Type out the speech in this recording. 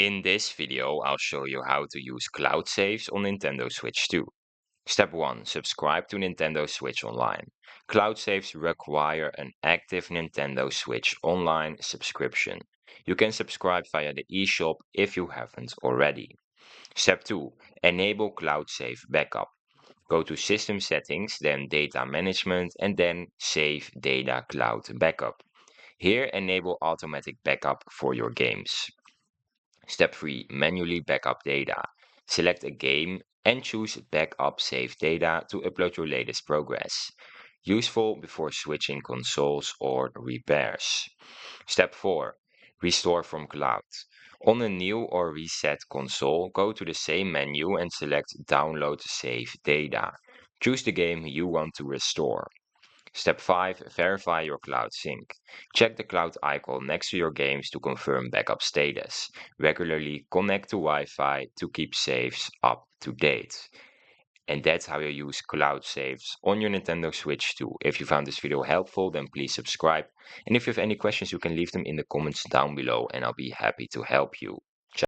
In this video, I'll show you how to use cloud saves on Nintendo Switch 2. Step 1. Subscribe to Nintendo Switch Online. Cloud saves require an active Nintendo Switch Online subscription. You can subscribe via the eShop if you haven't already. Step 2. Enable cloud save backup. Go to System Settings, then Data Management, and then Save Data Cloud Backup. Here, enable automatic backup for your games. Step 3. Manually backup data. Select a game and choose Backup Save Data to upload your latest progress. Useful before switching consoles or repairs. Step 4. Restore from cloud. On a new or reset console, go to the same menu and select Download Save Data. Choose the game you want to restore. Step 5. Verify your cloud sync. Check the cloud icon next to your games to confirm backup status. Regularly connect to Wi-Fi to keep saves up to date. And that's how you use cloud saves on your Nintendo Switch 2. If you found this video helpful, then please subscribe. And if you have any questions, you can leave them in the comments down below and I'll be happy to help you.